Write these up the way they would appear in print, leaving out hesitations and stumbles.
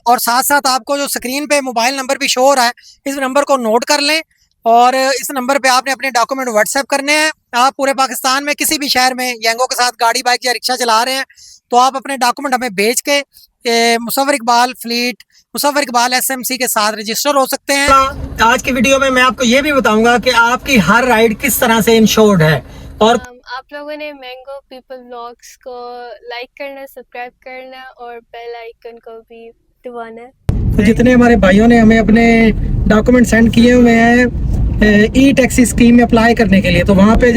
और साथ साथ आपको जो स्क्रीन पे मोबाइल नंबर भी शो हो रहा है, इस नंबर को नोट कर लें और इस नंबर पे आपने अपने डॉक्यूमेंट व्हाट्सएप करने हैं। आप पूरे पाकिस्तान में किसी भी शहर में यंगों के साथ गाड़ी बाइक या रिक्शा चला रहे हैं तो आप अपने डॉक्यूमेंट हमें भेज के मुसव्वर इकबाल फ्लीट, मुसव्वर इकबाल एसएमसी के साथ रजिस्टर हो सकते हैं। आज की वीडियो में मैं आपको ये भी बताऊंगा कि आपकी हर राइड किस तरह से इंश्योर्ड है। और आप लोगों ने मैंगो पीपल व्लॉग्स को लाइक करना, सब्सक्राइब करना और बेल आइकन को भी दबाना है। तो जितने हमारे भाइयों ने हमें अपने डॉक्यूमेंट सेंड किए हुए हैं ई टैक्सी स्कीम में अप्लाई करने के लिए, तो वहाँ पे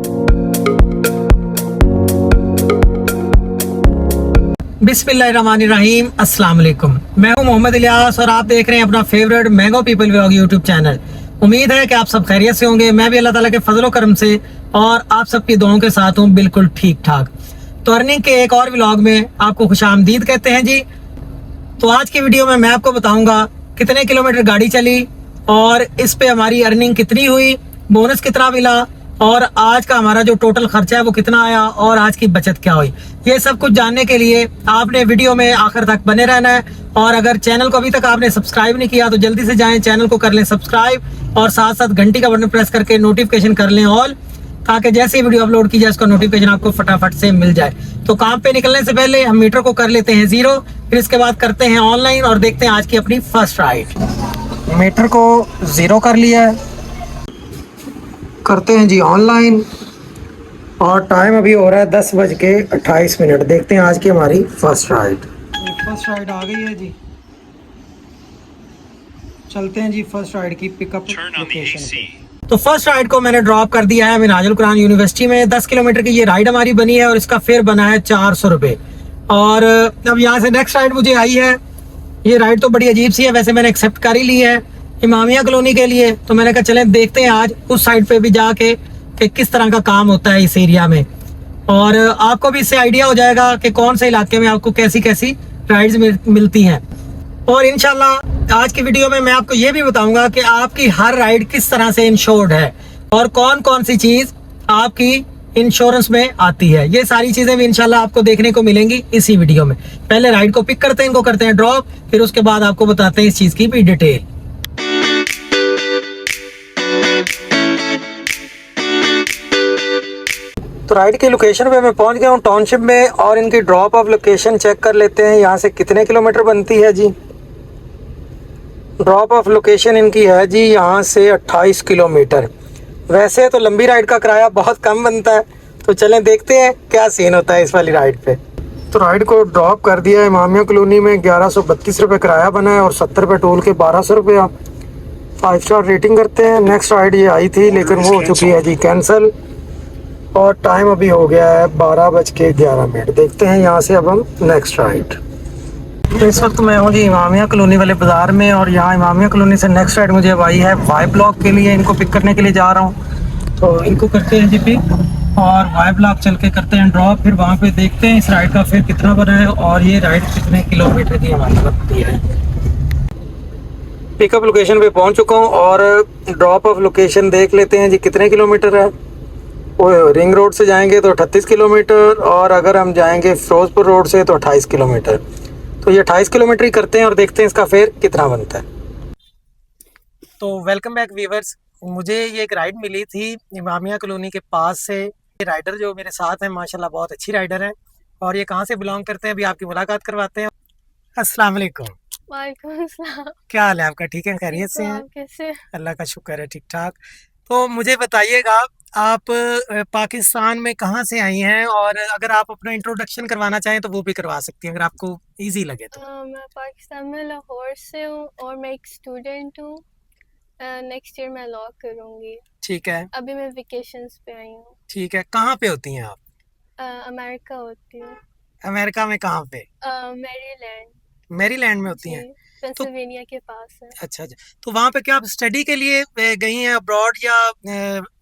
बिस्मिल्लाहिर्रहमानिर्रहीम, अस्सलाम वालेकुम। मैं हूं मोहम्मद इलियास और आप देख रहे हैं अपना favourite mango people vlog YouTube channel. उम्मीद है कि आप सब खैरियत से होंगे। मैं भी अल्लाह ताला के फजल करम से और आप सबकी दुआओं के साथ हूं बिल्कुल ठीक ठाक। तो अर्निंग के एक और व्लॉग में आपको खुशामदीद कहते हैं जी। तो आज की वीडियो में मैं आपको बताऊंगा कितने किलोमीटर गाड़ी चली और इस पे हमारी अर्निंग कितनी हुई, बोनस कितना मिला और आज का हमारा जो टोटल खर्चा है वो कितना आया और आज की बचत क्या हुई। ये सब कुछ जानने के लिए आपने वीडियो में आखिर तक बने रहना है। और अगर चैनल को अभी तक आपने सब्सक्राइब नहीं किया तो जल्दी से जाएं, चैनल को कर लें सब्सक्राइब और साथ साथ घंटी का बटन प्रेस करके नोटिफिकेशन कर लें ऑल, ताकि जैसे ही वीडियो अपलोड की जाए उसका नोटिफिकेशन आपको फटाफट से मिल जाए। तो काम पे निकलने से पहले हम मीटर को कर लेते हैं 0, फिर इसके बाद करते हैं ऑनलाइन और देखते हैं आज की अपनी फर्स्ट राइड। मीटर को 0 कर लिया है, करते हैं जी ऑनलाइन और टाइम अभी हो रहा है 10:28। देखते हैं आज की हमारी फर्स्ट राइड। फर्स्ट राइड आ गई है जी, चलते हैं जी फर्स्ट राइड की पिकअप लोकेशन पे। तो फर्स्ट राइड को मैंने ड्रॉप कर दिया है मिनाजुल कुरान यूनिवर्सिटी में। 10 किलोमीटर की ये राइड हमारी बनी है और इसका फेयर बना है 400 रुपये। और अब यहाँ से नेक्स्ट राइड मुझे आई है। ये राइड तो बड़ी अजीब सी है, वैसे मैंने एक्सेप्ट कर ही ली है इमामिया कॉलोनी के लिए। तो मैंने कहा चलें देखते हैं आज उस साइड पे भी जाके कि किस तरह का काम होता है इस एरिया में, और आपको भी इससे आइडिया हो जाएगा कि कौन से इलाके में आपको कैसी कैसी राइड्स मिलती हैं। और इंशाल्लाह आज की वीडियो में मैं आपको ये भी बताऊंगा कि आपकी हर राइड किस तरह से इंश्योर्ड है और कौन कौन सी चीज आपकी इंश्योरेंस में आती है। ये सारी चीजें भी इंशाल्लाह आपको देखने को मिलेंगी इसी वीडियो में। पहले राइड को पिक करते हैं, इनको करते हैं ड्रॉप, फिर उसके बाद आपको बताते हैं इस चीज की भी डिटेल। तो राइड की लोकेशन पे मैं पहुंच गया हूँ टाउनशिप में और इनकी ड्रॉप ऑफ लोकेशन चेक कर लेते हैं यहाँ से कितने किलोमीटर बनती है जी। ड्रॉप ऑफ लोकेशन इनकी है जी यहाँ से 28 किलोमीटर। वैसे तो लंबी राइड का किराया बहुत कम बनता है, तो चलें देखते हैं क्या सीन होता है इस वाली राइड पे। तो राइड को ड्रॉप कर दिया है इमामिया कॉलोनी में। 1132 रुपये किराया बना है और 70 रुपये टोल के 1200 रुपया। 5 स्टार रेटिंग करते हैं। नेक्स्ट राइड ये आई थी लेकिन वो हो चुकी है जी कैंसिल और टाइम अभी हो गया है 12:11। देखते हैं यहाँ से अब हम नेक्स्ट राइड। तो इस वक्त मैं हूँ जी इमामिया कॉलोनी वाले बाज़ार में और यहाँ इमामिया कॉलोनी से नेक्स्ट राइड मुझे अब आई है वाई ब्लॉक के लिए। इनको पिक करने के लिए जा रहा हूँ, तो इनको करते हैं जी पिक और वाई ब्लॉक चल के करते हैं ड्रॉप। फिर वहाँ पे देखते हैं इस राइड का फिर कितना बना है और ये राइड कितने किलोमीटर की हमारी बनती है। पिकअप लोकेशन पे पहुँच चुका हूँ और ड्रॉप ऑफ लोकेशन देख लेते हैं जी कितने किलोमीटर है। रिंग रोड से जाएंगे तो 38 किलोमीटर और अगर हम जाएंगे फिरोजपुर रोड से तो 28 किलोमीटर। तो ये 28 किलोमीटर ही करते हैं और देखते हैं इसका फेयर कितना बनता है। तो वेलकम बैक व्यूअर्स, मुझे ये एक राइड मिली थी इमामिया कॉलोनी के पास से। ये राइडर जो मेरे साथ हैं माशाल्लाह बहुत अच्छी राइडर है और ये कहाँ से बिलोंग करते हैं अभी आपकी मुलाकात करवाते हैं। अस्सलाम वालेकुम। वालेकुम अस्सलाम। क्या हाल है आपका? ठीक है, खैरियत से हैं? कैसे? अल्लाह का शुक्र है, ठीक ठाक। तो मुझे बताइएगा आप पाकिस्तान में कहाँ से आई हैं और अगर आप अपना इंट्रोडक्शन करवाना चाहें तो वो भी करवा सकती हैं अगर आपको इजी लगे तो। मैं पाकिस्तान में लाहौर से हूँ और मैं एक स्टूडेंट हूँ। नेक्स्ट ईयर मैं लॉ करूँगी। ठीक है, अभी मैं वेकेशंस पे आई हूँ। ठीक है। कहाँ पे होती हैं आप? अमेरिका होती हूँ। अमेरिका में कहाँ पे? मैरीलैंड। मैरीलैंड में होती हैं? तो पेंसिल्वेनिया के पास है। अच्छा अच्छा, तो वहाँ पे क्या आप स्टडी के लिए गई हैं अब्रॉड या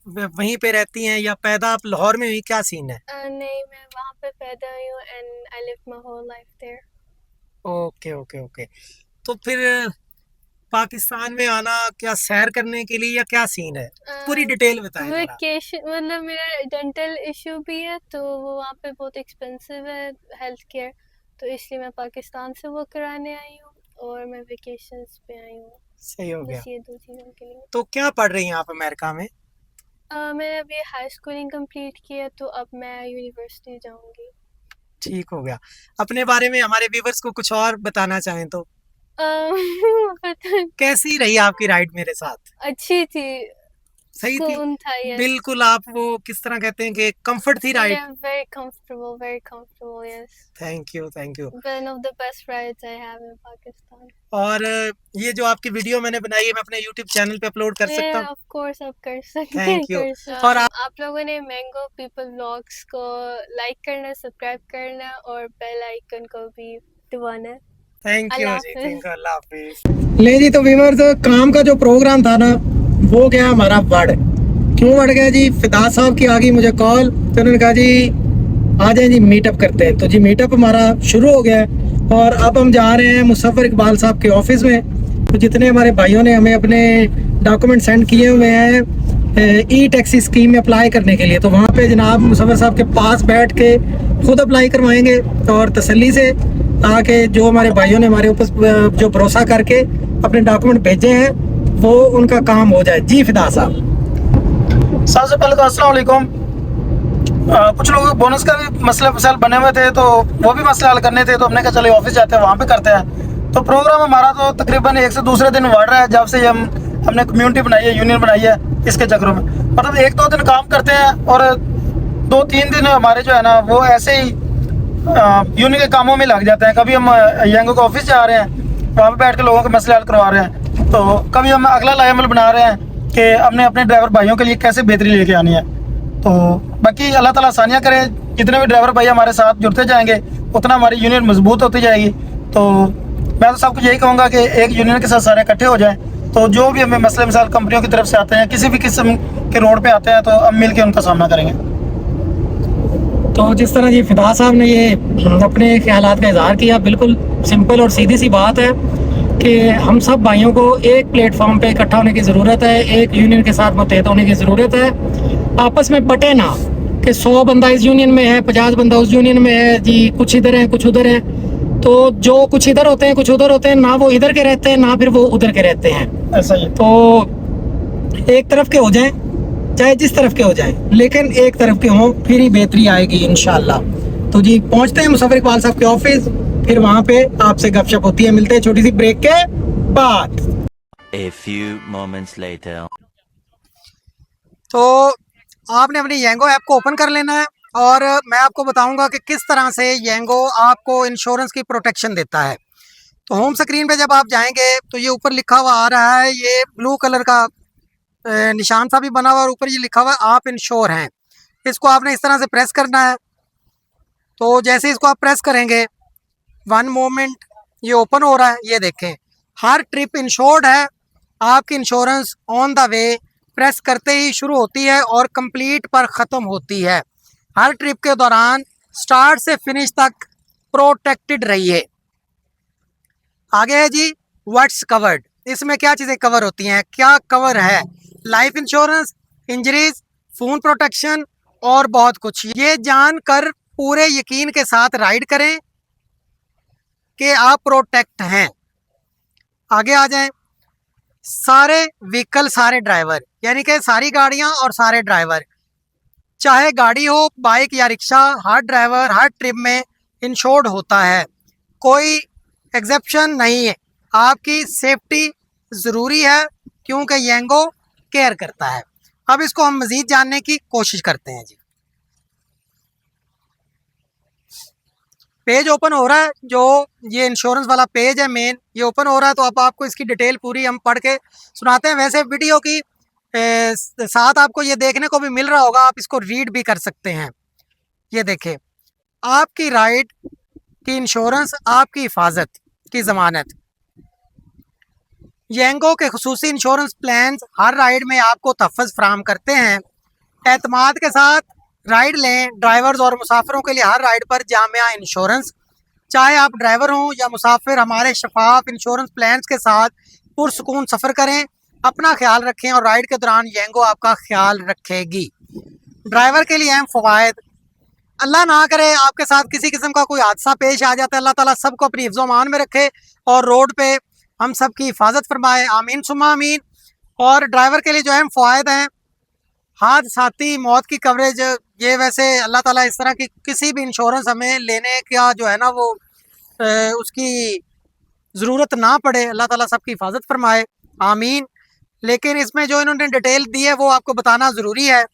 वहीं पे रहती हैं या पैदा आप लाहौर में हुई, क्या सीन है? नहीं, मैं वहाँ पे पैदा हुई हूँ and I live my whole life there. Okay okay okay. तो फिर पाकिस्तान में आना क्या सैर करने के लिए या क्या सीन है? पूरी डिटेल बताएं जरा। वेकेशन मतलब मेरा डेंटल इशू भी है तो वो वहाँ पे बहुत एक्सपेंसिव है हेल्थ केयर, तो इसलिए मैं पाकिस्तान से वो कराने आई हूँ। और मैं वेकेशंस पे आई हूँ, सही हो गया। बस ये 2 चीज़ों के लिए। तो क्या पढ़ रही हैं आप अमेरिका में? मैंने अभी हाई स्कूलिंग कंप्लीट किया तो अब मैं यूनिवर्सिटी जाऊँगी। ठीक हो गया। अपने बारे में हमारे व्यूवर्स को कुछ और बताना चाहें तो? अम, पता कैसी रही आपकी राइड मेरे साथ? अच्छी थी, सही थी? सुकून था, यस। बिल्कुल, आप वो किस तरह कहते हैं कि कंफर्ट थी राइड? या very comfortable, yes. Thank you, thank you. One of the best rides I have in Pakistan. और ये जो आपकी वीडियो मैंने बनाई है मैं अपने यूट्यूब चैनल पे अपलोड कर सकता हूँ? ऑफ कोर्स आप कर सकते हैं, थैंक यू। कर सकते और आप लोगों ने मैंगो पीपल व्लॉग्स को लाइक करना, सब्सक्राइब करना और बेल आइकन को भी दबाना। थैंक यू अल्लाह जी, हाफिज। थैंक यू, अल्लाह हाफिज। ले जी, तो व्यूअर्स, काम का जो प्रोग्राम था ना वो गया हमारा बढ़। क्यों बढ़ गया जी? फिदा साहब की आ गई मुझे कॉल, तो उन्होंने कहा जी आ जाए जी मीटअप करते हैं। तो जी मीटअप हमारा शुरू हो गया है और अब हम जा रहे हैं मुसफ़र इकबाल साहब के ऑफिस में। तो जितने हमारे भाइयों ने हमें अपने डॉक्यूमेंट सेंड किए हुए हैं ई टैक्सी स्कीम में अप्लाई करने के लिए, तो वहाँ पे जनाब मुसफ़र साहब के पास बैठ के खुद अप्लाई करवाएंगे और तसल्ली से, ताकि जो हमारे भाइयों ने हमारे ऊपर जो भरोसा करके अपने डॉक्यूमेंट भेजे हैं वो उनका काम हो जाए। जी फिदा साहब। सबसे पहले तो अस्सलाम वालेकुम। कुछ लोगों बोनस का भी मसले मसाइल बने हुए थे, तो वो भी मसले हल करने थे, तो हमने कहा चलो ऑफिस जाते हैं, वहाँ पे करते हैं। तो प्रोग्राम हमारा तो तकरीबन एक से दूसरे दिन बढ़ रहा है जब से हमने कम्युनिटी बनाई है, यूनियन बनाई है। इसके चक्रों में मतलब 1-2 दिन काम करते हैं और 2-3 दिन हमारे जो है ना वो ऐसे ही यूनियन के कामों में लग जाते हैं। कभी हम यंगो को ऑफिस जा रहे हैं, वहाँ पे बैठ के लोगों के मसले हल करवा रहे हैं, तो कभी हम अगला लाएमल बना रहे हैं कि हमने अपने ड्राइवर भाइयों के लिए कैसे बेहतरी लेके आनी है। तो बाकी अल्लाह ताला आसानियाँ करे, जितने भी ड्राइवर भाई हमारे साथ जुड़ते जाएंगे उतना हमारी यूनियन मजबूत होती जाएगी। तो मैं तो सबको यही कहूँगा कि एक यूनियन के साथ सारे इकट्ठे हो जाएं, तो जो भी हमें मसले मिसाल कंपनियों की तरफ से आते हैं, किसी भी किस्म के रोड पे आते हैं, तो हम मिल के उनका सामना करेंगे। तो जिस तरह जी फिदा साहब ने ये अपने ख्यालात का इजहार किया, बिल्कुल सिंपल और सीधी सी बात है कि हम सब भाइयों को एक प्लेटफॉर्म पे इकट्ठा होने की ज़रूरत है, एक यूनियन के साथ मुत्तहद होने की ज़रूरत है। आपस में बटे ना कि 100 बंदा इस यूनियन में है, 50 बंदा उस यूनियन में है जी, कुछ इधर है कुछ उधर है। तो जो कुछ इधर होते हैं कुछ उधर होते हैं, ना वो इधर के रहते हैं ना फिर वो उधर के रहते हैं। ऐसा ही तो एक तरफ के हो जाएं, चाहे जिस तरफ के हो जाएं, लेकिन एक तरफ के हों, फिर ही बेहतरी आएगी इंशाल्लाह। तो जी पहुंचते हैं मुसफ़र इकबाल साहब के ऑफिस, फिर वहाँ पे आपसे गपशप होती है। मिलते हैं छोटी सी ब्रेक के बाद। A few moments later. तो आपने अपनी येंगो ऐप को ओपन कर लेना है और मैं आपको बताऊंगा कि किस तरह से येंगो आपको इंश्योरेंस की प्रोटेक्शन देता है। तो होम स्क्रीन पे जब आप जाएंगे तो ये ऊपर लिखा हुआ आ रहा है, ये ब्लू कलर का निशान सा भी बना हुआ और ऊपर ये लिखा हुआ है आप इंश्योर हैं। इसको आपने इस तरह से प्रेस करना है। तो जैसे इसको आप प्रेस करेंगे, वन मोमेंट, ये ओपन हो रहा है। ये देखें, हर ट्रिप इंश्योर्ड है, आपकी insurance on the way, press करते ही शुरू होती है और कंप्लीट पर ख़त्म होती है। हर ट्रिप के दौरान स्टार्ट से फिनिश तक प्रोटेक्टेड रहिए। आगे है जी व्हाट्स कवर्ड। इसमें क्या चीज़ें कवर होती हैं, क्या कवर है? Life insurance, injuries, phone protection और बहुत कुछ। ये जानकर पूरे यकीन के साथ राइड करें कि आप प्रोटेक्ट हैं। आगे आ जाएं, सारे व्हीकल सारे ड्राइवर, यानी कि सारी गाड़ियां और सारे ड्राइवर, चाहे गाड़ी हो बाइक या रिक्शा, हर ड्राइवर हर ट्रिप में इंश्योर्ड होता है, कोई एक्सेप्शन नहीं है। आपकी सेफ्टी ज़रूरी है क्योंकि येंगो केयर करता है। अब इसको हम मज़ीद जानने की कोशिश करते हैं जी। पेज ओपन हो रहा है, जो ये इंश्योरेंस वाला पेज है मेन, ये ओपन हो रहा है। तो अब आपको इसकी डिटेल पूरी हम पढ़ के सुनाते हैं। वैसे वीडियो की साथ आपको ये देखने को भी मिल रहा होगा, आप इसको रीड भी कर सकते हैं। ये देखें, आपकी राइड की इंश्योरेंस, आपकी हिफाजत की ज़मानत। येंगो के खुसूसी इंश्योरेंस प्लान हर राइड में आपको तहफ़्फ़ुज़ फराहम करते हैं। एतमाद के साथ राइड लें। ड्राइवर्स और मुसाफिरों के लिए हर राइड पर जामिया इंश्योरेंस। चाहे आप ड्राइवर हों या मुसाफिर, हमारे शफाफ इंश्योरेंस प्लान्स के साथ पुरसुकून सफ़र करें। अपना ख्याल रखें और राइड के दौरान येंगो आपका ख्याल रखेगी। ड्राइवर के लिए अहम फ़वाइद, अल्लाह ना करे आपके साथ किसी किस्म का कोई हादसा पेश आ जाता है, अल्लाह ताला सबको अपनी हिफ्ज़ अमान में रखे और रोड पे हम सब की हिफाजत फरमाए, आमीन सुम्मा आमीन। और ड्राइवर के लिए जो अहम फ़वाइद हैं, हादसाती मौत की कवरेज, ये वैसे अल्लाह ताला इस तरह की किसी भी इंश्योरेंस हमें लेने का जो है ना वो उसकी ज़रूरत ना पड़े, अल्लाह ताला सबकी हिफाजत फरमाए, आमीन। लेकिन इसमें जो इन्होंने डिटेल दी है वो आपको बताना ज़रूरी है।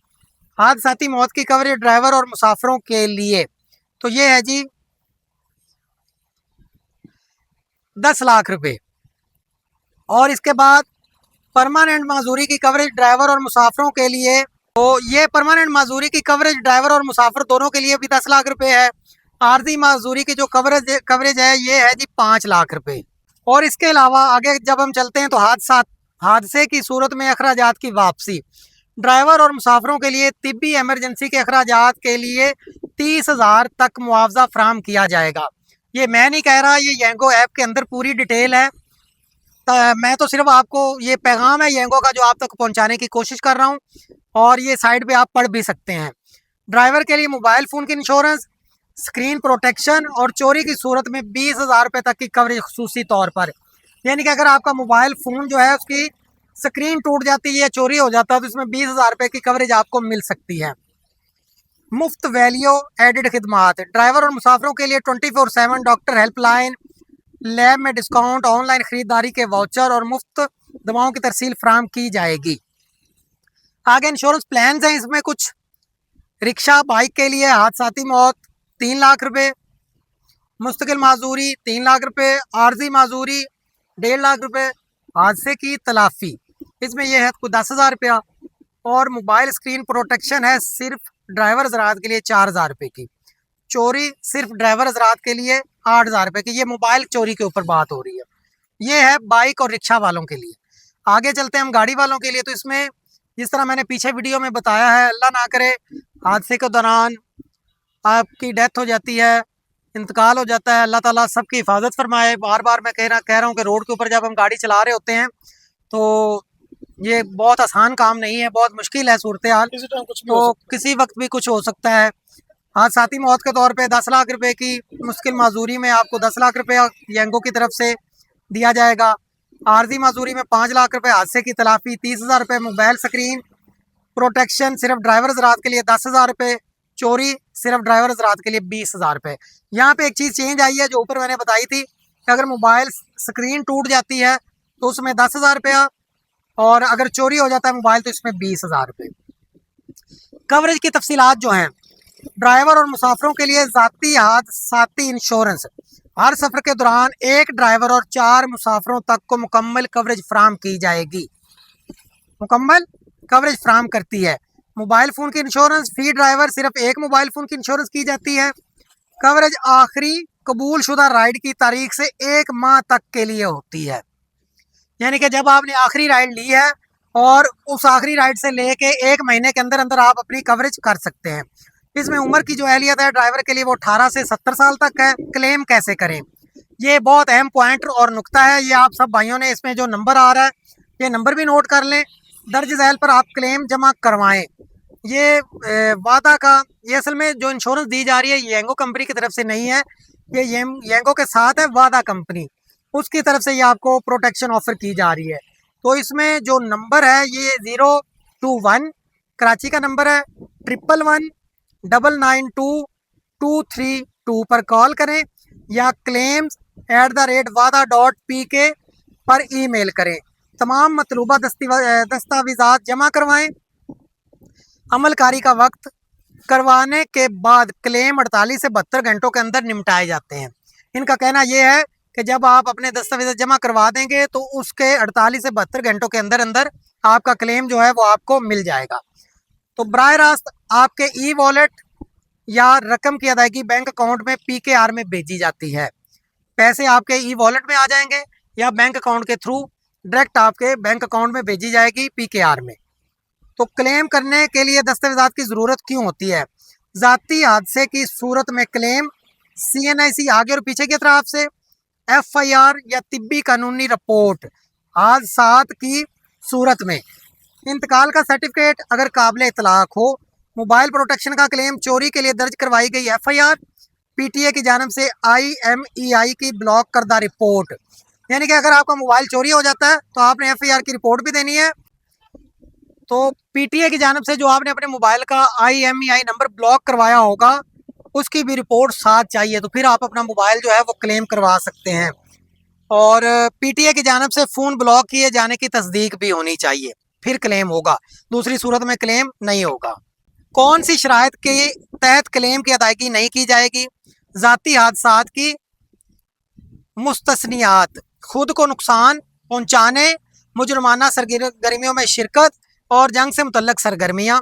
हादसाती मौत की कवरेज ड्राइवर और मुसाफिरों के लिए तो ये है जी 10 लाख रुपए। और इसके बाद परमानेंट माजूरी की कवरेज ड्राइवर और मुसाफिरों के लिए, तो ये परमानेंट माजूरी की कवरेज ड्राइवर और मुसाफिर दोनों के लिए भी 10 लाख रुपए है। आर्जी माजूरी की जो कवरेज है ये है जी 5 लाख रुपए। और इसके अलावा आगे जब हम चलते हैं तो हादसे की सूरत में अखराजात की वापसी, ड्राइवर और मुसाफिरों के लिए तिब्बी एमरजेंसी के अखराजात के लिए 30,000 तक मुआवजा फराहम किया जाएगा। ये मैं नहीं कह रहा, ये येंगो ऐप के अंदर पूरी डिटेल है। मैं तो सिर्फ आपको ये पैगाम है येंगो का जो आप तक पहुंचाने की कोशिश कर रहा हूं, और ये साइड पे आप पढ़ भी सकते हैं। ड्राइवर के लिए मोबाइल फ़ोन की इंश्योरेंस, स्क्रीन प्रोटेक्शन और चोरी की सूरत में 20,000 रुपये तक की कवरेज खसूसी तौर पर। यानी कि अगर आपका मोबाइल फ़ोन जो है उसकी स्क्रीन टूट जाती है या चोरी हो जाता है तो इसमें 20,000 रुपये की कवरेज आपको मिल सकती है। मुफ्त वैल्यू एडिड खिदमात, ड्राइवर और मुसाफिरों के लिए 24/7 डॉक्टर हेल्पलाइन, लैब में डिस्काउंट, ऑनलाइन ख़रीदारी के वाउचर और मुफ्त दवाओं की तरसील फराहम की जाएगी। आगे इंश्योरेंस प्लान हैं, इसमें कुछ रिक्शा बाइक के लिए हादसाती मौत 3 लाख रुपए, मुस्तकिल माजूरी 3 लाख रुपए, आर्जी माजूरी 1.5 लाख रुपए, हादसे की तलाफ़ी इसमें यह है कुछ 10,000 रुपया, और मोबाइल स्क्रीन प्रोटेक्शन है सिर्फ ड्राइवर हज़रात के लिए 4,000 रुपये की, चोरी सिर्फ ड्राइवर हज़रात के लिए 8,000 रुपये की। ये मोबाइल चोरी के ऊपर बात हो रही है, ये है बाइक और रिक्शा वालों के लिए। आगे चलते हैं हम गाड़ी वालों के लिए, तो इसमें जिस तरह मैंने पीछे वीडियो में बताया है, अल्लाह ना करे हादसे के दौरान आपकी डेथ हो जाती है, इंतकाल हो जाता है, अल्लाह ताला सबकी हिफाजत फरमाए। बार बार मैं कह रहा हूँ कि रोड के ऊपर जब हम गाड़ी चला रहे होते हैं तो ये बहुत आसान काम नहीं है, बहुत मुश्किल है सूरत हाल, तो किसी वक्त भी कुछ हो सकता है। हादसाती मौत के तौर पे 10 लाख रुपए की मुश्किल माजूरी में आपको 10 लाख रुपए येंगो की तरफ से दिया जाएगा। आर्जी माजूरी में 5 लाख रुपए, हादसे की तलाफ़ी 30,000 रुपये, मोबाइल स्क्रीन प्रोटेक्शन सिर्फ ड्राइवर हज़रात के लिए 10,000 रुपये, चोरी सिर्फ ड्राइवर हज़रात के लिए 20,000 रुपये। यहाँ पे एक चीज़ चेंज आई है जो ऊपर मैंने बताई थी कि अगर मोबाइल स्क्रीन टूट जाती है तो उसमें 10,000 रुपया, और अगर चोरी हो जाता है मोबाइल तो इसमें 20,000 रुपये। कवरेज की तफसीलात जो हैं, ड्राइवर और मुसाफिरों के लिए ज़ाती हादसाती इंश्योरेंस, हर सफ़र के दौरान एक ड्राइवर और 4 मुसाफिरों तक को मुकम्मल कवरेज फराहम की जाएगी, मुकम्मल कवरेज फराहम करती है। मोबाइल फ़ोन की इंश्योरेंस, फी ड्राइवर सिर्फ एक मोबाइल फ़ोन की इंश्योरेंस की जाती है। कवरेज आखिरी कबूल शुदा राइड की तारीख से 1 माह तक के लिए होती है, यानी कि जब आपने आखिरी राइड ली है और उस आखिरी राइड से लेके 1 महीने के अंदर अंदर आप अपनी कवरेज कर सकते हैं। इसमें उम्र की जो अहलियत है ड्राइवर के लिए वो 18 से 70 साल तक है। क्लेम कैसे करें, ये बहुत अहम पॉइंट और नुक्ता है। ये आप सब भाइयों ने इसमें जो नंबर आ रहा है ये नंबर भी नोट कर लें, दर्ज झैल पर आप क्लेम जमा करवाएं। ये वादा का, ये असल में जो इंश्योरेंस दी जा रही है येंगो कंपनी की तरफ से नहीं है, ये येंगो के साथ है वादा कंपनी, उसकी तरफ से ये आपको प्रोटेक्शन ऑफर की जा रही है। तो इसमें जो नंबर है ये 021 कराची का नंबर है, 11199232 पर कॉल करें या claims@wada.pk पर ईमेल करें। तमाम मतलूबा दस्तावेज़ात जमा करवाएं। अमलकारी का वक्त करवाने के बाद क्लेम 48 से 72 घंटों के अंदर निपटाए जाते हैं। इनका कहना यह है कि जब आप अपने दस्तावेज़ जमा करवा देंगे तो उसके 48 से 72 घंटों के अंदर अंदर आपका क्लेम जो है वो आपको मिल जाएगा। तो बराह रास्त आपके ई वॉलेट या रकम की अदायगी बैंक अकाउंट में PKR में भेजी जाती है। पैसे आपके ई वॉलेट में आ जाएंगे या बैंक अकाउंट के थ्रू डायरेक्ट आपके बैंक अकाउंट में भेजी जाएगी PKR में। तो क्लेम करने के लिए दस्तावेज़ात की ज़रूरत क्यों होती है? ज़ाती हादसे की सूरत में क्लेम CNIC आगे और पीछे की तरफ से, FIR या तिब्बी कानूनी रिपोर्ट हादसात की सूरत में, इंतकाल का सर्टिफिकेट अगर काबिल इतलाक हो, मोबाइल प्रोटेक्शन का क्लेम, चोरी के लिए दर्ज करवाई गई FIR, PTA की जानब से IMEI की ब्लॉक करदा रिपोर्ट। यानी कि अगर आपका मोबाइल चोरी हो जाता है तो आपने FIR की रिपोर्ट भी देनी है। तो PTA की जानब से जो आपने अपने मोबाइल का IMEI नंबर ब्लॉक करवाया होगा उसकी भी रिपोर्ट साथ चाहिए, तो फिर आप अपना मोबाइल जो है वो क्लेम करवा सकते हैं। और PTA की जानब से फ़ोन ब्लॉक किए जाने की तस्दीक भी होनी चाहिए, फिर क्लेम होगा, दूसरी सूरत में क्लेम नहीं होगा। कौन सी शराइत के तहत क्लेम की अदायगी नहीं की जाएगी? ज़ाती हादसात की मुस्तस्नियात, खुद को नुकसान पहुँचाने, मुजरमाना सरगर्मियों में शिरकत और जंग से मुतल्लक सरगर्मियाँ।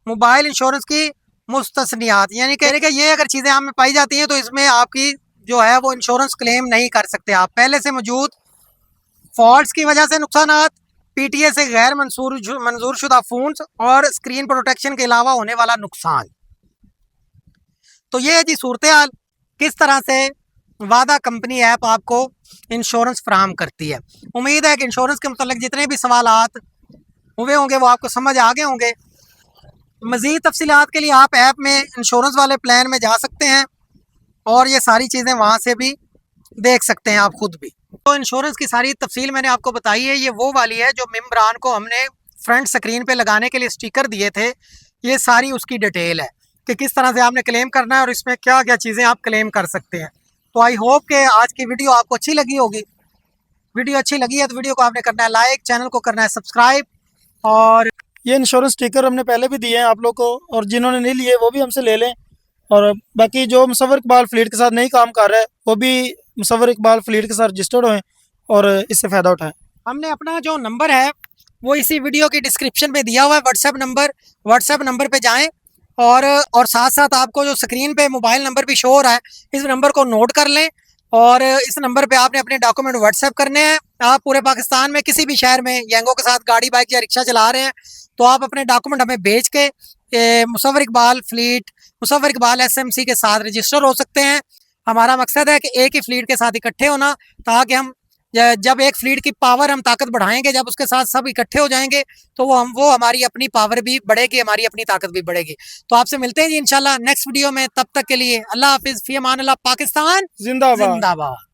मोबाइल इंश्योरेंस की मुस्तस्नियात, यानी कि ये अगर चीज़ें आप में पाई जाती हैं तो इसमें आपकी जो है वो इंश्योरेंस क्लेम नहीं कर सकते आप। पहले से मौजूद फॉल्ट्स की वजह से नुकसानात, PTA से गैर मंजूर शुदा फ़ोन्स और स्क्रीन प्रोटेक्शन के अलावा होने वाला नुकसान। तो ये है जी सूरत हाल, किस तरह से वादा कंपनी ऐप आपको इंश्योरेंस फराहम करती है। उम्मीद है कि इंश्योरेंस के मतलब जितने भी सवालात हुए होंगे वो आपको समझ आ गए होंगे। मज़ीद तफसीलात के लिए आप ऐप में इंश्योरेंस वाले प्लान में जा सकते हैं और ये सारी चीज़ें वहाँ से भी देख सकते हैं आप खुद भी। तो इंश्योरेंस की सारी तफसील मैंने आपको बताई है। ये वो वाली है जो मेम्बरान को हमने फ्रंट स्क्रीन पे लगाने के लिए स्टिकर दिए थे, ये सारी उसकी डिटेल है कि किस तरह से आपने क्लेम करना है और इसमें क्या क्या चीज़ें आप क्लेम कर सकते हैं। तो आई होप कि आज की वीडियो आपको अच्छी लगी होगी। वीडियो अच्छी लगी है तो वीडियो को आपने करना है लाइक, चैनल को करना है सब्सक्राइब। और ये इंश्योरेंस स्टिकर हमने पहले भी दिए हैं आप लोग को, और जिन्होंने नहीं लिए वो भी हमसे ले लें। और बाकी जो मुसव्वर इकबाल फ्लीट के साथ नहीं काम कर रहा है वो भी मुसव्वर इकबाल फ्लीट के साथ रजिस्टर्ड हों और इससे फ़ायदा उठाएं। हमने अपना जो नंबर है वो इसी वीडियो की डिस्क्रिप्शन पे दिया हुआ है, व्हाट्सएप नंबर पे जाएं और साथ साथ आपको जो स्क्रीन पे मोबाइल नंबर भी शो हो रहा है इस नंबर को नोट कर लें और इस नंबर पे आपने अपने डॉक्यूमेंट व्हाट्सएप करने हैं। आप पूरे पाकिस्तान में किसी भी शहर में यंगों के साथ गाड़ी, बाइक या रिक्शा चला रहे हैं तो आप अपने डॉक्यूमेंट हमें भेज के मुसव्वर इकबाल फ्लीट, मुसव्वर इकबाल SMC के साथ रजिस्टर हो सकते हैं। हमारा मकसद है कि एक ही फ्लीट के साथ इकट्ठे होना, ताकि हम जब एक फ्लीट की पावर हम ताकत बढ़ाएंगे, जब उसके साथ सब इकट्ठे हो जाएंगे तो वो हमारी अपनी पावर भी बढ़ेगी, हमारी अपनी ताकत भी बढ़ेगी। तो आपसे मिलते हैं जी इंशाल्लाह नेक्स्ट वीडियो में। तब तक के लिए अल्लाह हाफिज़, फ़ी अमान अल्लाह, पाकिस्तान जिंदाबाद। जिंदाबाद।